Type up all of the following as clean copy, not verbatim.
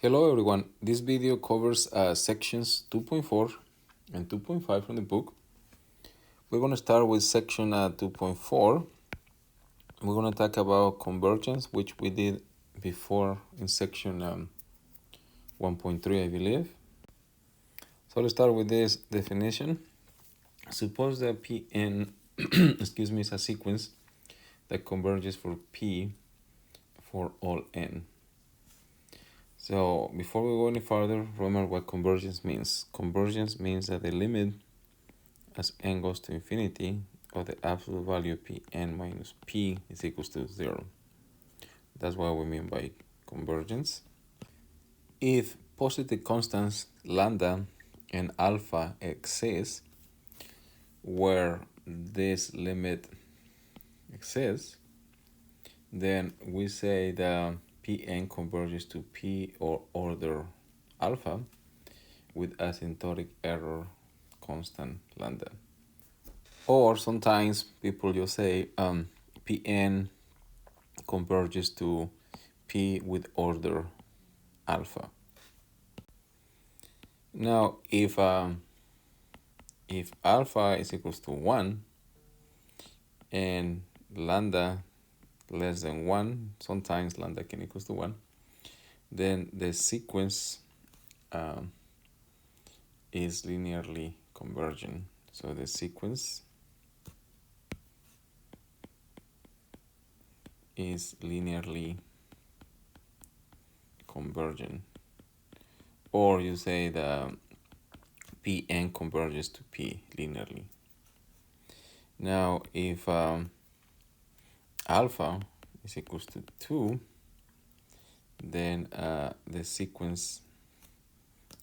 Hello everyone, this video covers sections 2.4 and 2.5 from the book. We're going to start with section 2.4. We're going to talk about convergence, which we did before in section 1.3, I believe. So let's start with this definition. Suppose that Pn is a sequence that converges for P for all n. So before we go any further, remember what convergence means. Convergence means that the limit as n goes to infinity of the absolute value of Pn minus P is equals to 0. That's what we mean by convergence. If positive constants lambda and alpha exist, where this limit exists, then we say that Pn converges to P or order alpha with asymptotic error constant lambda. Or sometimes people just say Pn converges to P with order alpha. Now, if alpha is equals to 1 and lambda less than 1, sometimes lambda can equals to 1, then the sequence is linearly convergent. So the sequence is linearly convergent. Or you say that Pn converges to P linearly. Now, if alpha is equals to 2, then the sequence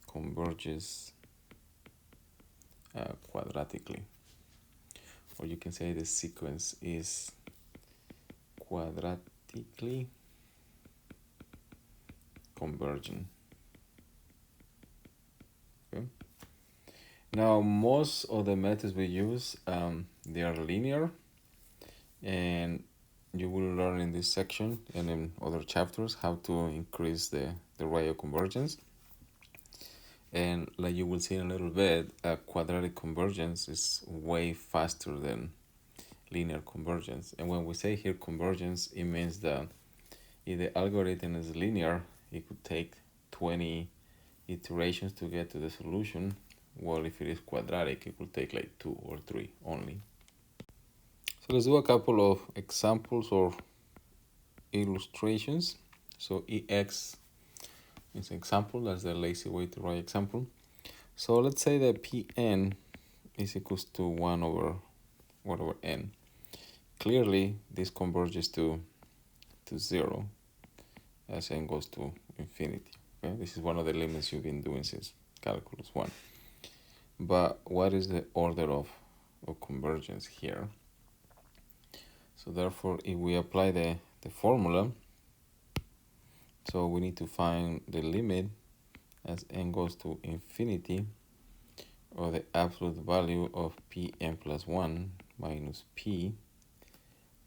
converges quadratically. Or you can say the sequence is quadratically convergent. Okay. Now, most of the methods we use, they are linear, and you will learn in this section and in other chapters how to increase the rate of convergence. And like you will see in a little bit, quadratic convergence is way faster than linear convergence. And when we say here convergence, it means that if the algorithm is linear, it could take 20 iterations to get to the solution. Well, if it is quadratic, it could take like 2 or 3 only. So let's do a couple of examples or illustrations. So EX is an example, that's the lazy way to write example. So let's say that Pn is equals to 1 over n. Clearly, this converges to 0 as n goes to infinity. Okay? This is one of the limits you've been doing since calculus 1. But what is the order of convergence here? So therefore, if we apply the formula, so we need to find the limit as n goes to infinity of the absolute value of Pn plus 1 minus P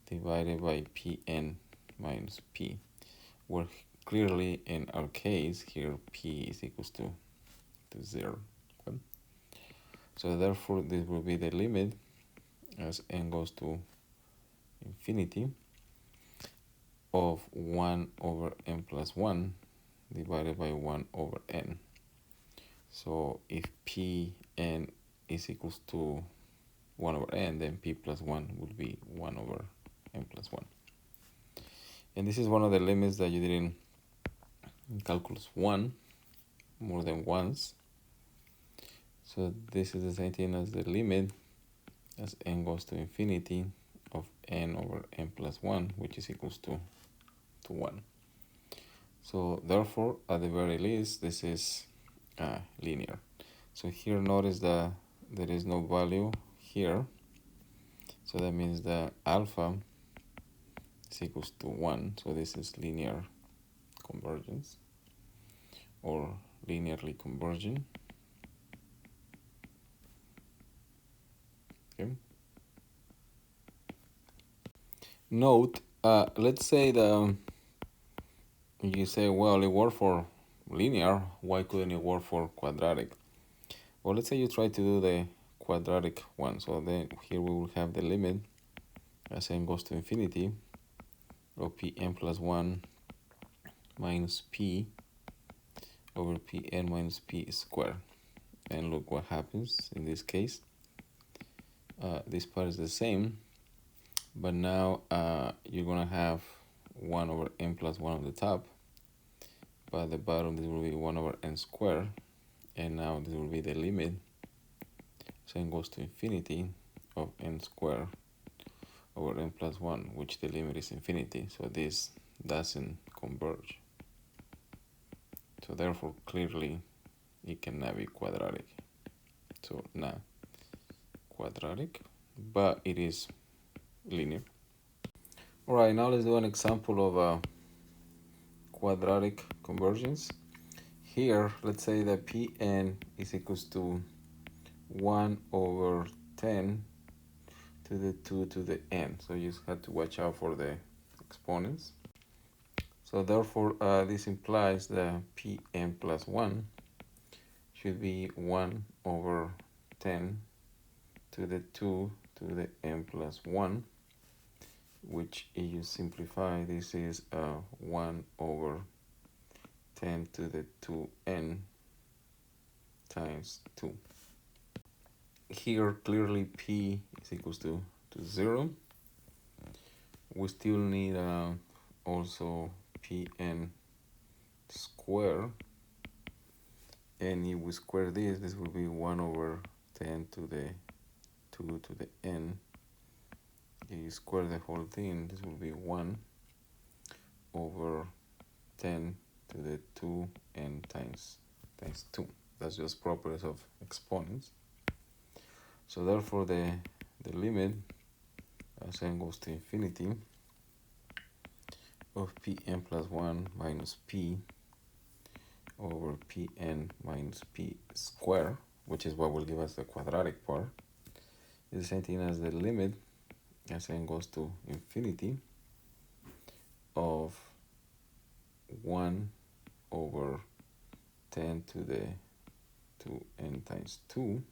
divided by Pn minus P, where clearly in our case here P is equals to 0. Okay? So therefore this will be the limit as n goes to infinity of 1 over n plus 1 divided by 1 over n. So if Pn is equals to 1 over n, then P plus 1 will be 1 over n plus 1. And this is one of the limits that you did in calculus 1 more than once. So this is the same thing as the limit as n goes to infinity of n over n plus 1, which is equals to 1. So therefore, at the very least, this is linear. So here notice that there is no value here. So that means that alpha is equals to 1. So this is linear convergence or linearly convergent. Okay. Note, let's say that you say, well, it worked for linear, why couldn't it work for quadratic? Well, let's say you try to do the quadratic one. So then here we will have the limit as n goes to infinity of Pn plus 1 minus P over Pn minus P squared. And look what happens in this case. This part is the same, but now you're going to have 1 over n plus 1 on the top. But at the bottom, this will be 1 over n squared. And now this will be the limit. So n goes to infinity of n squared over n plus 1, which the limit is infinity. So this doesn't converge. So therefore, clearly, it cannot be quadratic. So not quadratic, but it is linear. All right, now let's do an example of a quadratic convergence. Here, let's say that Pn is equals to 1 over 10 to the 2 to the n. So you just have to watch out for the exponents. So therefore, this implies that Pn plus 1 should be 1 over 10 to the 2 to the n plus 1, which if you simplify, this is 1 over 10 to the 2n times 2. Here, clearly P is equals to 0. We still need also Pn square. And if we square this will be 1 over 10 to the 2 to the n. If you square the whole thing, this will be 1 over 10 to the 2n times 2. That's just properties of exponents. So therefore, the limit as n goes to infinity of Pn plus 1 minus P over Pn minus P squared, which is what will give us the quadratic part, is the same thing as the limit as n goes to infinity of 1 over 10 to the 2n times 2.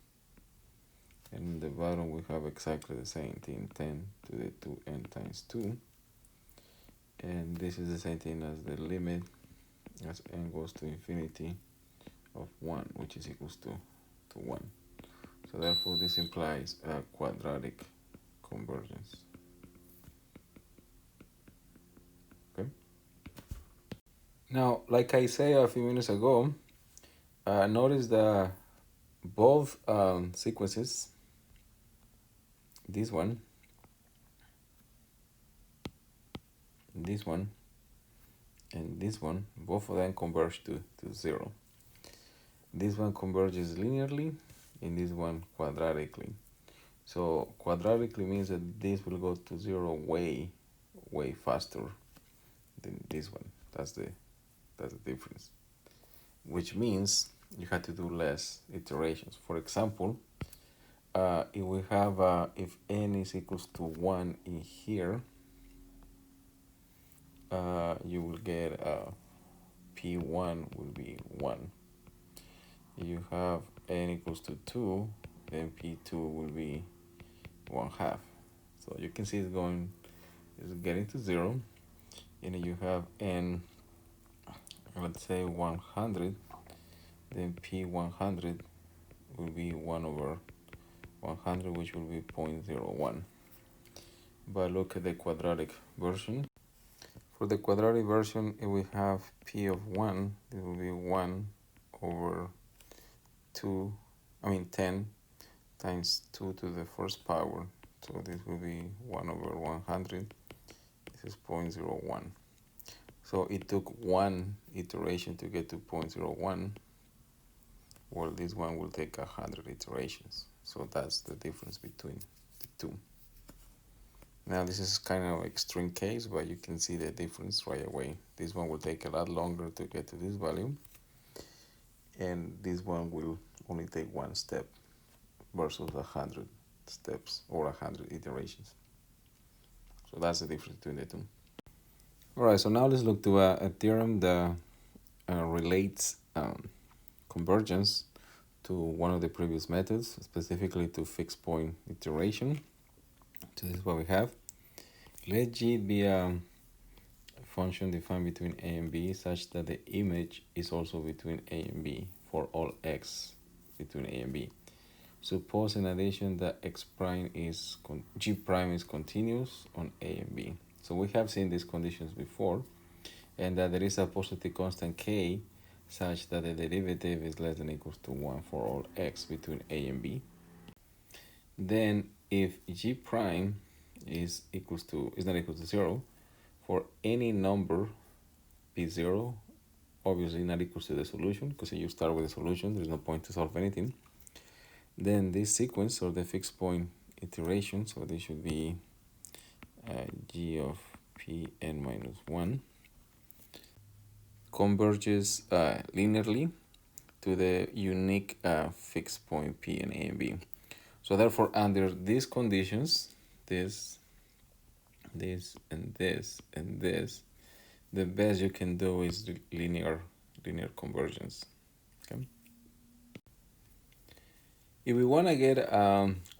And in the bottom, we have exactly the same thing, 10 to the 2n times 2. And this is the same thing as the limit as n goes to infinity of 1, which is equals to 1. So therefore, this implies a quadratic convergence. Okay. Now, like I said a few minutes ago, notice that both sequences, this one, and this one, both of them converge to 0. This one converges linearly, and this one quadratically. So quadratically means that this will go to 0 way faster than this one. That's the difference. Which means you have to do less iterations. For example, if we have if n is equals to 1 in here, you will get P1 will be 1. If you have n equals to 2, then P2 will be 1/2. So you can see it's getting to 0. And if you have n, let's say 100, then P100 will be 1 over 100, which will be 0.01. But look at the quadratic version. For the quadratic version, if we have P of 1, it will be 1 over 10 times 2 to the first power. So this will be 1 over 100. This is 0.01. So it took one iteration to get to 0.01. Well, this one will take 100 iterations. So that's the difference between the two. Now this is kind of an extreme case, but you can see the difference right away. This one will take a lot longer to get to this value. And this one will only take one step versus 100 steps or 100 iterations. So that's the difference between the two. All right, so now let's look to a theorem that relates convergence to one of the previous methods, specifically to fixed point iteration. So this is what we have. Let G be a function defined between A and B such that the image is also between A and B for all x between A and B. Suppose in addition that G prime is continuous on A and B. So we have seen these conditions before, and that there is a positive constant k such that the derivative is less than or equals to 1 for all x between A and B. Then if G prime is not equal to 0 for any number p0, obviously not equals to the solution, because if you start with a solution, there's no point to solve anything. Then this sequence, or the fixed point iteration, so this should be g of Pn minus 1, converges linearly to the unique fixed point P in A and B. So therefore, under these conditions, this, and this, and this, the best you can do is linear convergence. Okay. If we want to get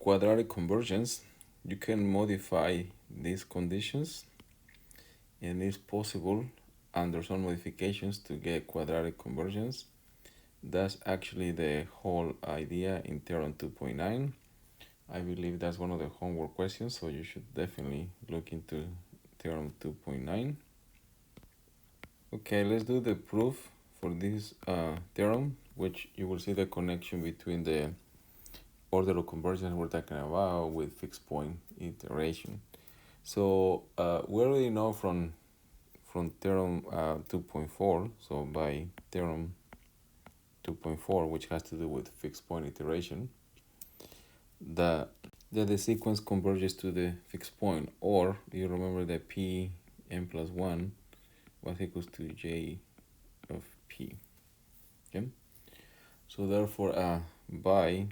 quadratic convergence, you can modify these conditions, and it's possible under some modifications to get quadratic convergence. That's actually the whole idea in Theorem 2.9. I believe that's one of the homework questions, so you should definitely look into Theorem 2.9. Okay, let's do the proof for this theorem, which you will see the connection between the order of convergence we're talking about with fixed point iteration. So we already know from Theorem 2.4, so by Theorem 2.4, which has to do with fixed point iteration, that the sequence converges to the fixed point, or you remember that Pn plus 1 was equals to J of P. Okay, so therefore by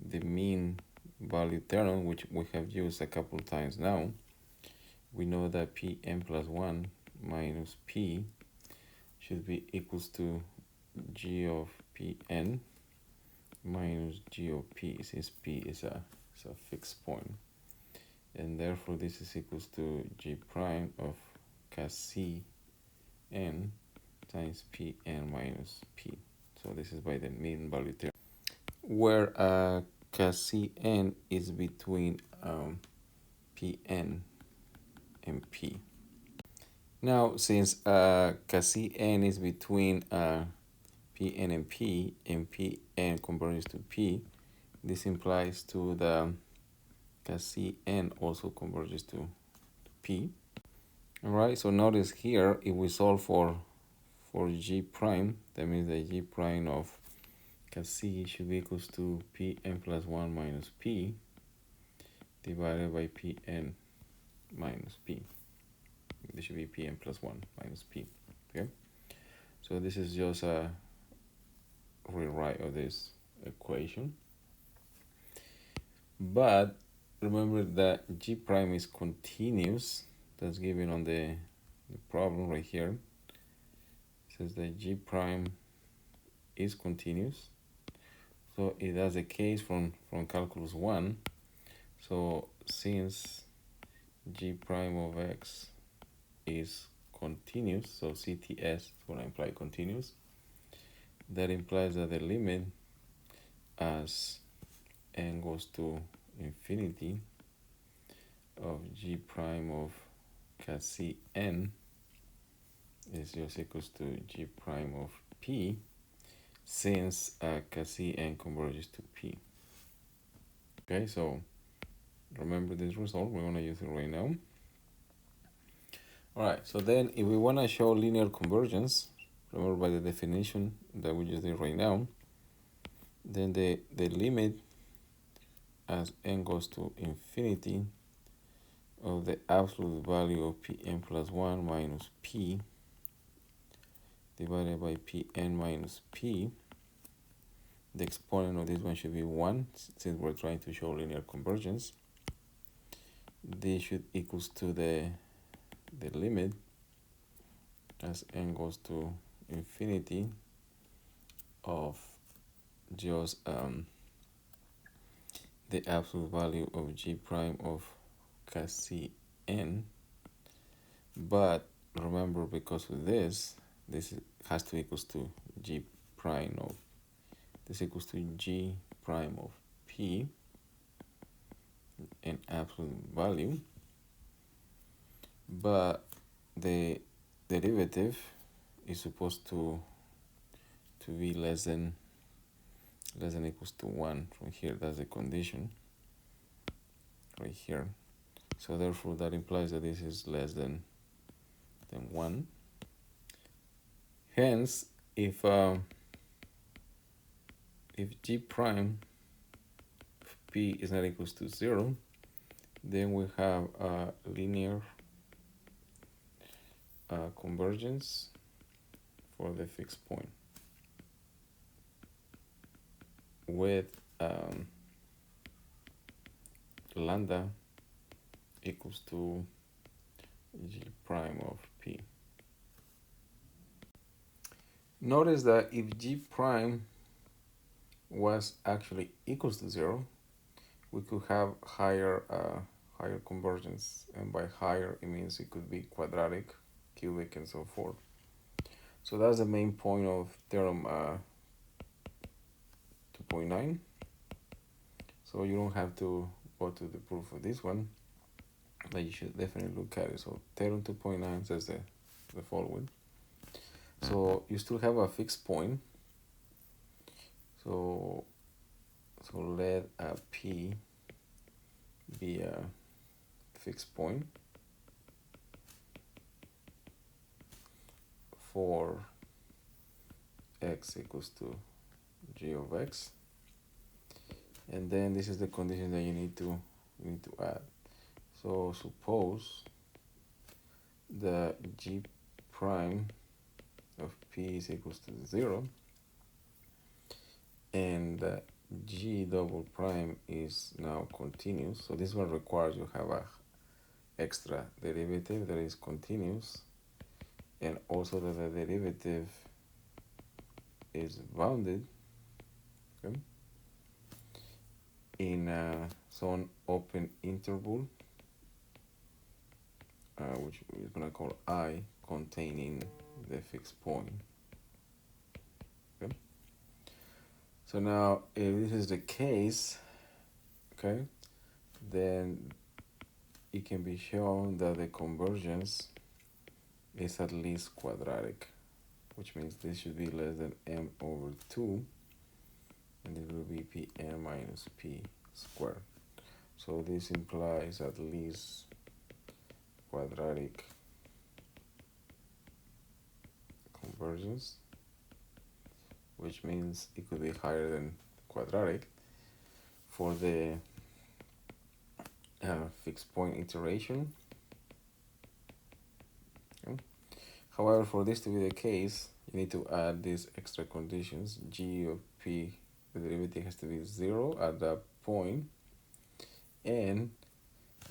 the mean value theorem, which we have used a couple times now, we know that Pn plus 1 minus P should be equals to G of Pn minus G of P, since P is a fixed point, and therefore this is equals to G prime of Cn times Pn minus P. So this is by the mean value theorem, where Cn is between Pn and P. Now, since Cn is between Pn and Pn converges to P, this implies to the Cn also converges to P. Alright, so notice here, if we solve for G prime, that means that G prime of C should be equals to Pn plus 1 minus P divided by Pn minus P. This should be Pn plus 1 minus P. Okay, so this is just a rewrite of this equation. But remember that G prime is continuous. That's given on the problem right here. It says that G prime is continuous. So it has a case from calculus 1. So since G prime of x is continuous, so CTS is what I imply continuous, that implies that the limit as n goes to infinity of G prime of Cn is just equals to G prime of P, since Cn converges to P. Okay, so remember this result, we're going to use it right now. Alright, so then if we want to show linear convergence, remember by the definition that we just did right now, then the limit as n goes to infinity of the absolute value of Pn plus 1 minus P divided by Pn minus P, the exponent of this one should be 1, since we're trying to show linear convergence. This should equals to the limit as n goes to infinity of just the absolute value of g prime of Kcn. But remember, because of this has to equals to g prime of this equals to g prime of p in absolute value, but the derivative is supposed to be less than equals to 1 from here. That's the condition right here. So therefore that implies that this is less than 1. Hence, if g prime of p is not equals to 0, then we have a linear convergence for the fixed point with lambda equals to g prime of p. Notice that if g prime was actually equals to 0, we could have higher convergence, and by higher it means it could be quadratic, cubic, and so forth. So that's the main point of theorem 2.9. So you don't have to go to the proof of this one, but you should definitely look at it. So theorem 2.9 says the following. So you still have a fixed point. So let P be a fixed point for x equals to g of x, and then this is the condition that you need to add. So suppose the g prime of p is equals to 0, and g double prime is now continuous. So this one requires you have a extra derivative that is continuous, and also that the derivative is bounded, okay, in some open interval, which we're going to call I, containing the fixed point. Okay. So now, if this is the case, okay, then it can be shown that the convergence is at least quadratic, which means this should be less than m over 2, and it will be pm minus p squared. So this implies at least quadratic convergence, which means it could be higher than quadratic for the fixed point iteration. Okay. However, for this to be the case, you need to add these extra conditions. G of p, the derivative has to be 0 at that point, and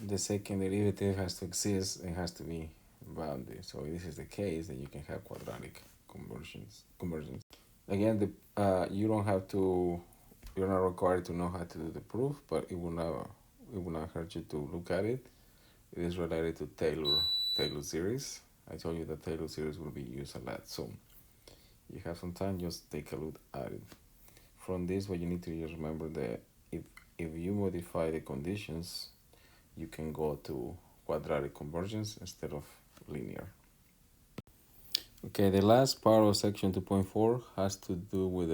the second derivative has to exist and has to be bounded. So if this is the case, then you can have quadratic convergence. Again, you don't have to, you're not required to know how to do the proof, but it will not hurt you to look at it. It is related to Taylor series. I told you that Taylor series will be used a lot, so you have some time, just take a look at it. From this, what you need to just remember that if you modify the conditions, you can go to quadratic convergence instead of linear. Okay, the last part of section 2.4 has to do with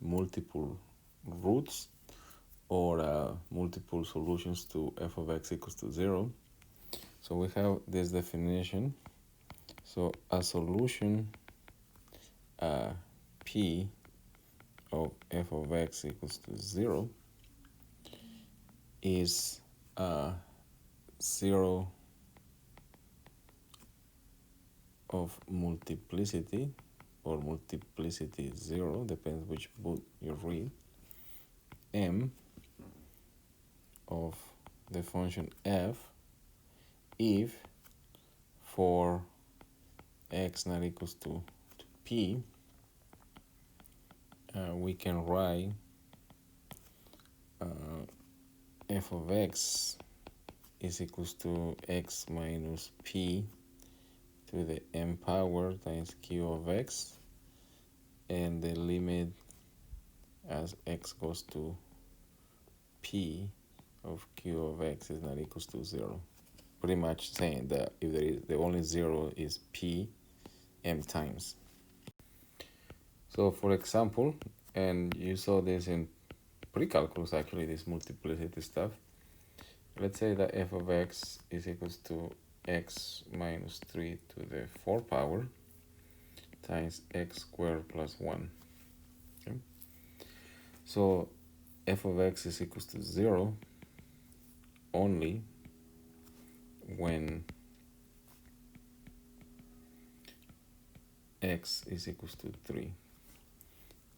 multiple roots or multiple solutions to f of x equals to 0. So we have this definition. So a solution p of f of x equals to 0 is 0 of multiplicity, or multiplicity 0, depends which book you read, m of the function f if for x not equals to p, we can write f of x is equals to x minus p to the m power times q of x, and the limit as x goes to p of q of x is not equals to 0. Pretty much saying that if there is the only 0 is p m times. So for example, and you saw this in pre-calculus actually, this multiplicity stuff. Let's say that f of x is equals to x minus 3 to the 4 power times x squared plus 1. Okay? So f of x is equals to 0 only when x is equals to 3.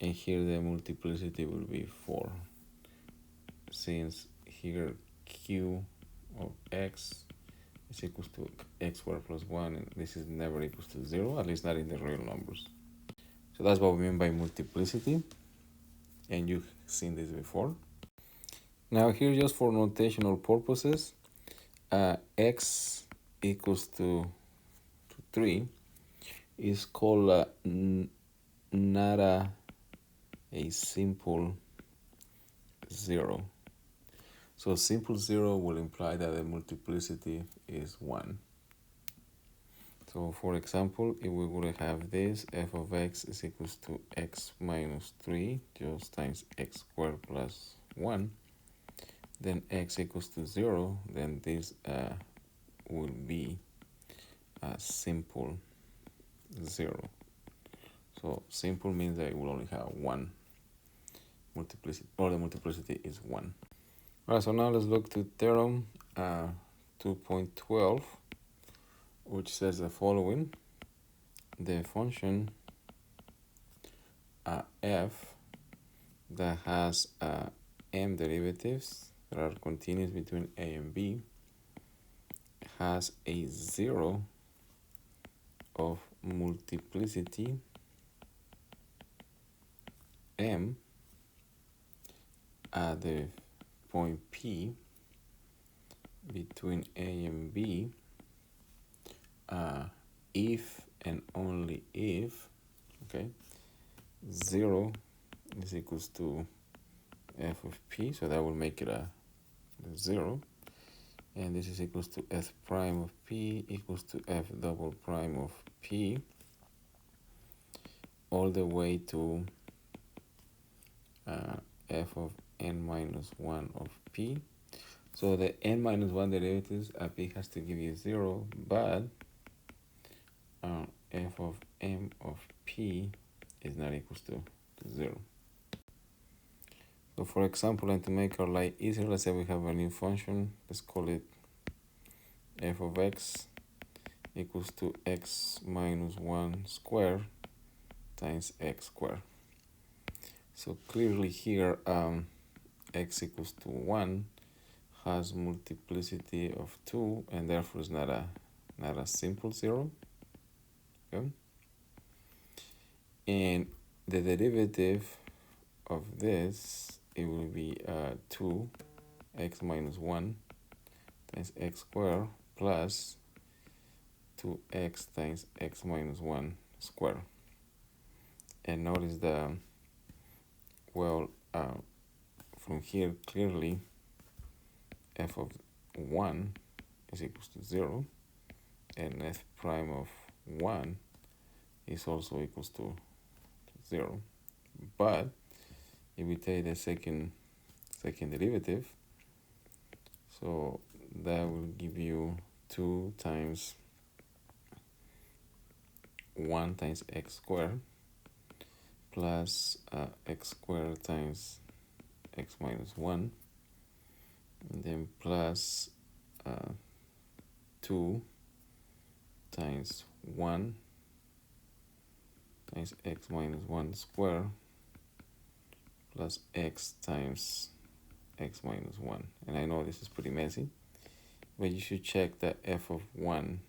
And here the multiplicity will be 4. Since here q of x is equals to x squared plus 1, and this is never equals to 0, at least not in the real numbers. So that's what we mean by multiplicity, and you've seen this before. Now here, just for notational purposes, x equals to 3 is called not a simple 0. So simple 0 will imply that the multiplicity is 1. So for example, if we would have this, f of x is equals to x minus 3 just times x squared plus 1, then x equals to 0, then this will be a simple 0. So simple means that it will only have one multiplicity, or the multiplicity is 1. Alright, so now let's look to theorem 2.12, which says the following. The function f that has m derivatives that are continuous between a and b has a 0 of multiplicity m at the point P between A and B if and only if, okay, 0 is equals to f of P, so that will make it a 0, and this is equals to f prime of P equals to f double prime of P all the way to f of n minus 1 of P. So the n minus 1 derivatives at P has to give you 0, but f of m of P is not equals to 0. So for example, and to make our life easier, let's say we have a new function. Let's call it f of x equals to x minus 1 squared times x squared. So clearly here, x equals to 1 has multiplicity of 2, and therefore is not a simple 0. Okay? And the derivative of this, it will be 2 x minus 1 times x squared plus 2x times x minus 1 squared. And notice the, well, from here clearly f of 1 is equals to 0, and f prime of 1 is also equals to 0. But if we take the second derivative, so that will give you 2 times 1 times x squared plus x squared times x minus 1, and then plus 2 times 1 times x minus 1 squared plus x times x minus 1. And I know this is pretty messy, but you should check that f of 1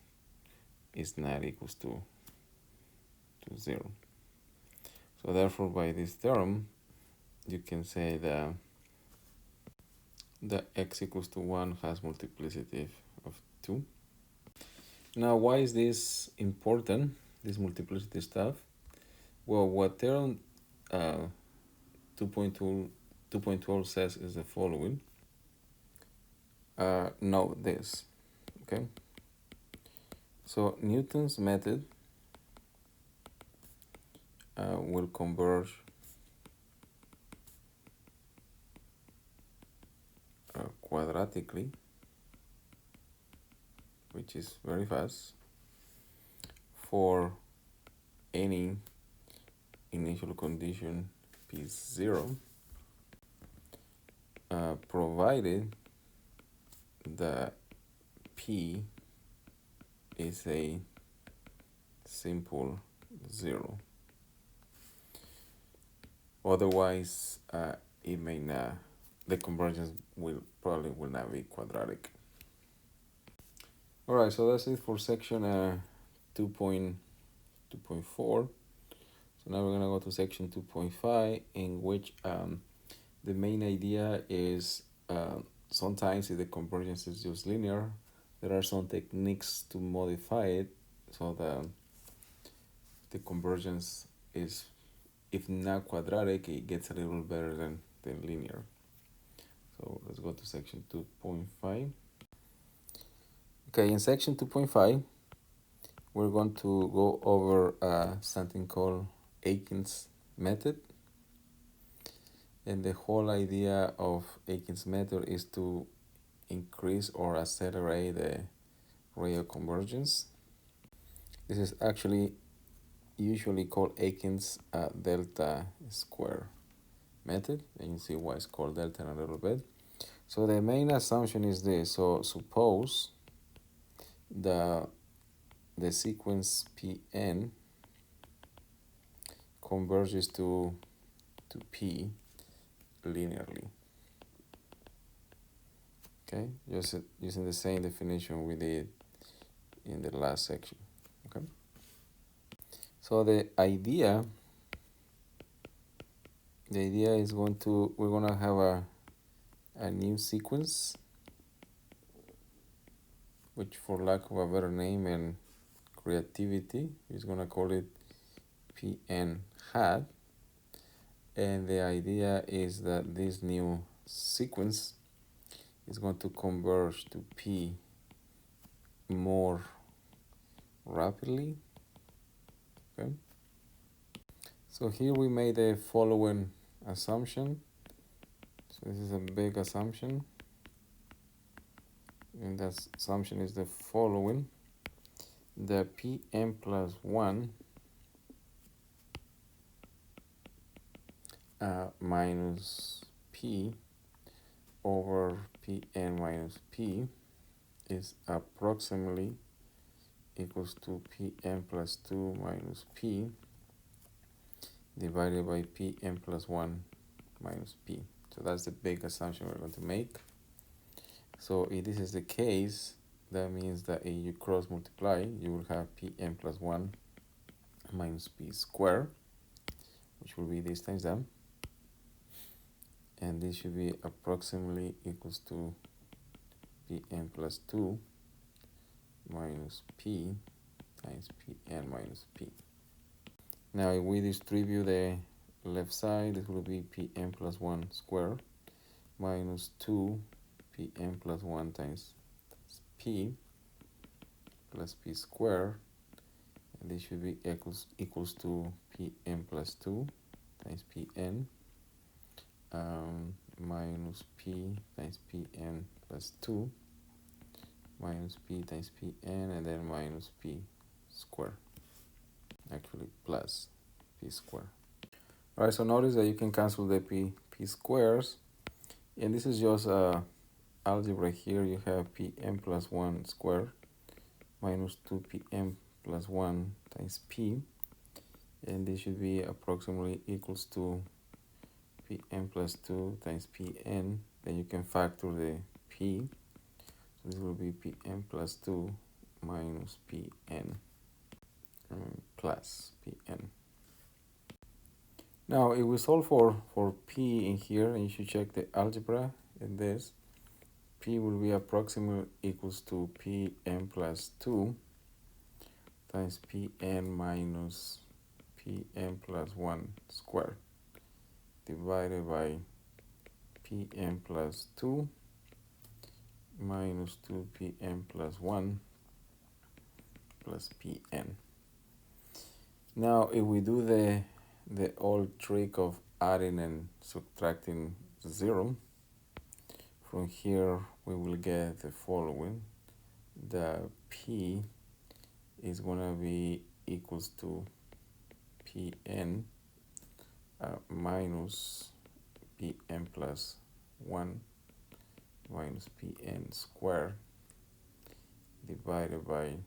is not equals to 0. So therefore, by this theorem, you can say that the x equals to 1 has multiplicity of 2. Now, why is this important, this multiplicity stuff? Well, what theorem 2.12 says is the following. Note this, okay? So Newton's method will converge quadratically, which is very fast, for any initial condition p is 0, provided that p is a simple 0. Otherwise, it may not, the convergence probably will not be quadratic. All right, so that's it for section 2.4. So now we're gonna go to section 2.5, in which the main idea is sometimes if the convergence is just linear, there are some techniques to modify it so that the convergence is, if not quadratic, it gets a little better than linear. So let's go to section 2.5. Okay, in section 2.5, we're going to go over something called Akins Method. And the whole idea of Akins Method is to increase or accelerate the rate of convergence. This is actually usually called Akins delta square method, and you see why it's called delta in a little bit. So the main assumption is this. So suppose the sequence Pn converges to P linearly. Okay, just using the same definition we did in the last section. Okay, so the idea is we're gonna have a new sequence, which for lack of a better name and creativity is gonna call it Pn hat. And the idea is that this new sequence is going to converge to P more rapidly. Okay, so here we made the following assumption. So this is a big assumption, and that assumption is the following: the Pn plus 1 minus P over Pn minus P is approximately equals to Pn plus 2 minus P divided by Pn plus 1 minus P. So that's the big assumption we're going to make. So if this is the case, that means that if you cross multiply, you will have Pn plus 1 minus P squared, which will be this times that. And this should be approximately equals to Pn plus 2 minus P times Pn minus P. Now if we distribute the left side, this will be Pn plus 1 squared minus 2 Pn plus 1 times P plus P squared, and this should be equals to Pn plus 2 times Pn minus P times Pn plus 2 minus P times Pn, and then minus P squared, actually plus P squared. All right, so notice that you can cancel the P squares, and this is just algebra. Here you have Pn plus 1 squared minus 2Pn plus 1 times P, and this should be approximately equals to Pn plus 2 times Pn. Then you can factor the P, so this will be Pn plus 2 minus Pn plus Pn. Now, if we solve for p in here, and you should check the algebra in this, p will be approximately equals to pn plus 2 times pn minus pn plus 1 squared divided by pn plus 2 minus 2pn plus 1 plus pn. Now, if we do the old trick of adding and subtracting 0, from here we will get the following. The p is going to be equals to pn minus pn plus 1 minus pn squared divided by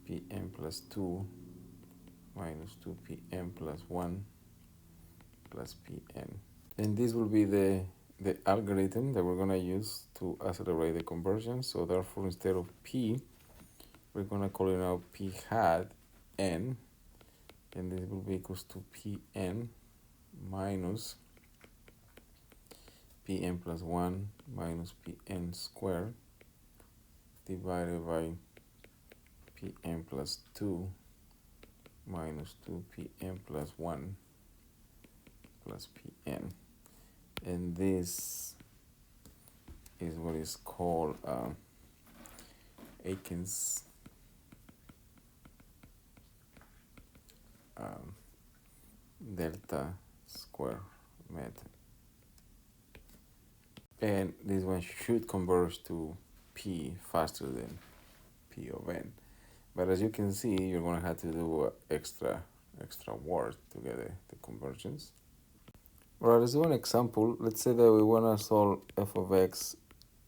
pn plus 2 minus 2pn plus 1 plus pn. And this will be the algorithm that we're going to use to accelerate the convergence. So therefore, instead of p, we're going to call it now p hat n, and this will be equals to pn minus pn plus 1 minus pn squared divided by pn plus 2 minus 2pn plus 1 plus pn. And this is what is called Akins delta square method. And this one should converge to p faster than p of n. But as you can see, you're going to have to do extra work to get the convergence. All right, let's do an example. Let's say that we want to solve f of x,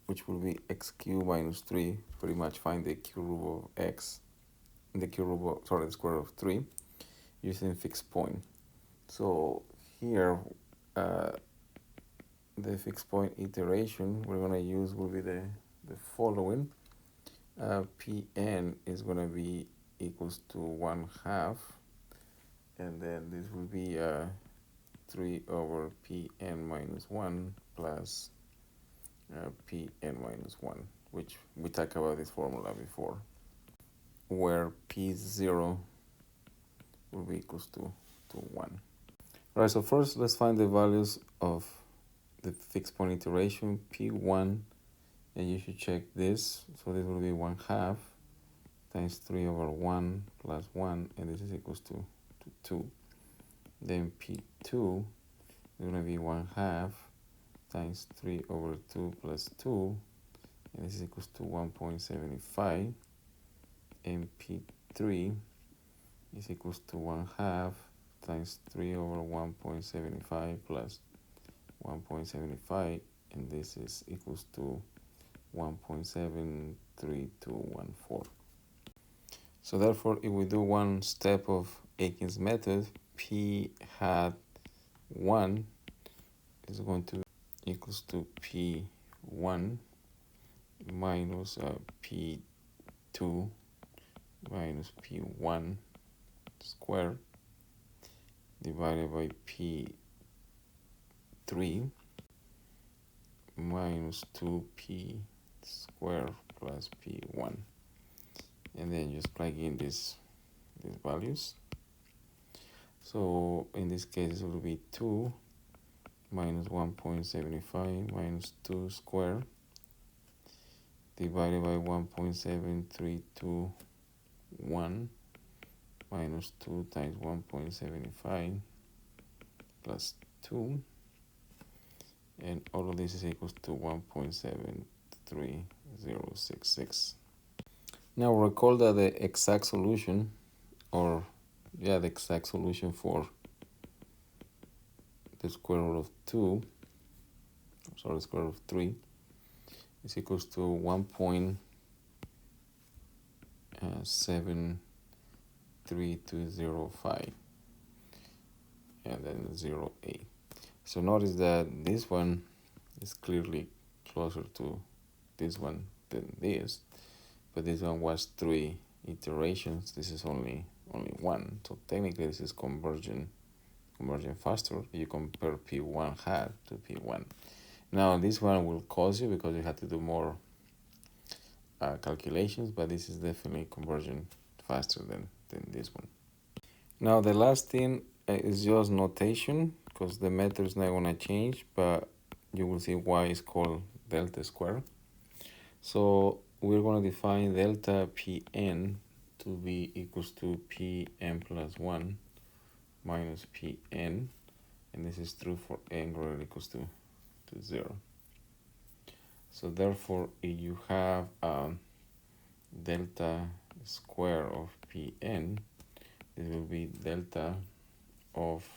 which will be x cubed minus 3, pretty much find the cube root of x, the square root of 3, using fixed point. So here, the fixed point iteration we're going to use will be the following. Pn is going to be equals to 1/2, and then this will be 3 over pn minus 1 plus pn minus 1, which we talked about this formula before, where p0 will be equals to 1. All right, so first let's find the values of the fixed point iteration, p1, and you should check this. So this will be 1/2 times 3 over 1 plus 1, and this is equals to 2. Then p2 is going to be 1/2 times 3 over 2 plus 2, and this is equals to 1.75. And p3 is equals to 1/2 times 3 over 1.75 plus 1.75, and this is equals to 1.73214. So therefore, if we do one step of Akins method, p hat 1 is going to be equals to p1 minus p2 minus p1 squared divided by p3 minus 2p squared plus p1, and then just plug in these values. So in this case, it will be 2 minus 1.75 minus 2 squared divided by 1.7321 minus 2 times 1.75 plus 2, and all of this is equals to 1.73066. Now recall that the exact solution, the exact solution for the square root of 3 is equals to 1.73205, and then 0.8. So notice that this one is clearly closer to this one than this, but this one was 3 iterations. This is only one. So technically, this is convergent converging faster, you compare P1 hat to P1. Now this one will cost you because you have to do more calculations, but this is definitely converging faster than this one. Now the last thing is just notation, because the method is not going to change, but you will see why it's called delta square. So we're going to define delta Pn to be equals to Pn plus 1 minus Pn, and this is true for n greater or equals to 0. So therefore, if you have delta square of Pn, this will be delta of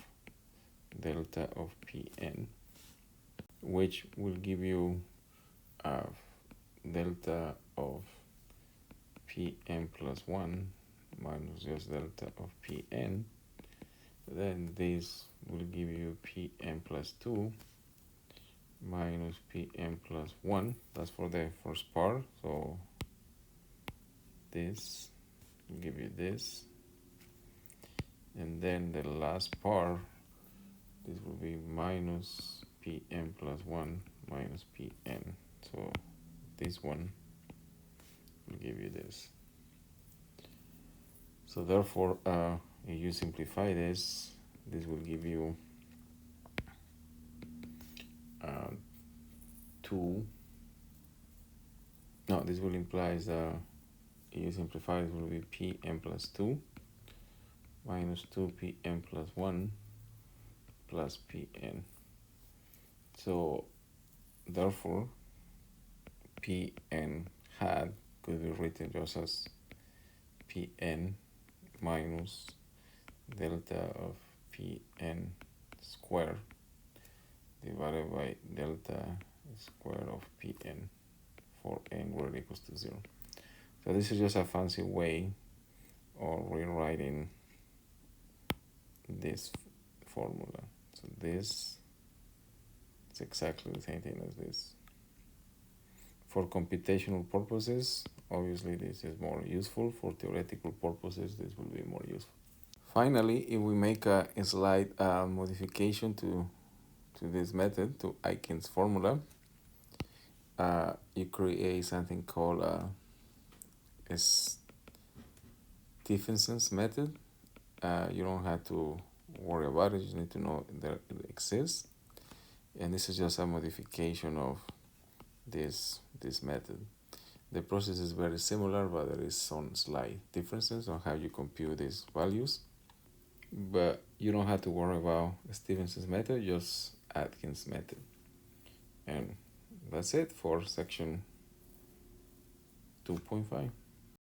Pn, which will give you delta of Pn plus 1 minus just delta of Pn. Then this will give you Pn plus 2 minus Pn plus 1. That's for the first part. So this will give you this. And then the last part, this will be minus Pn plus 1 minus Pn. So this one will give you this. So therefore, if you simplify this, this will give you 2. No, this will imply that if you simplify, it will be Pn plus 2 minus 2 Pn plus 1 plus Pn. So therefore, Pn hat could be written just as Pn minus delta of Pn squared divided by delta square of Pn for n greater or equals to 0. So this is just a fancy way of rewriting this formula. So this is exactly the same thing as this. For computational purposes, obviously this is more useful. For theoretical purposes, this will be more useful. Finally, if we make a slight modification to this method, to Akins formula, you create something called Stephenson's method. You don't have to worry about it, you just need to know that it exists. And this is just a modification of this method. The process is very similar, but there is some slight differences on how you compute these values. But you don't have to worry about Stephenson's method, just Akins method. And that's it for section 2.5.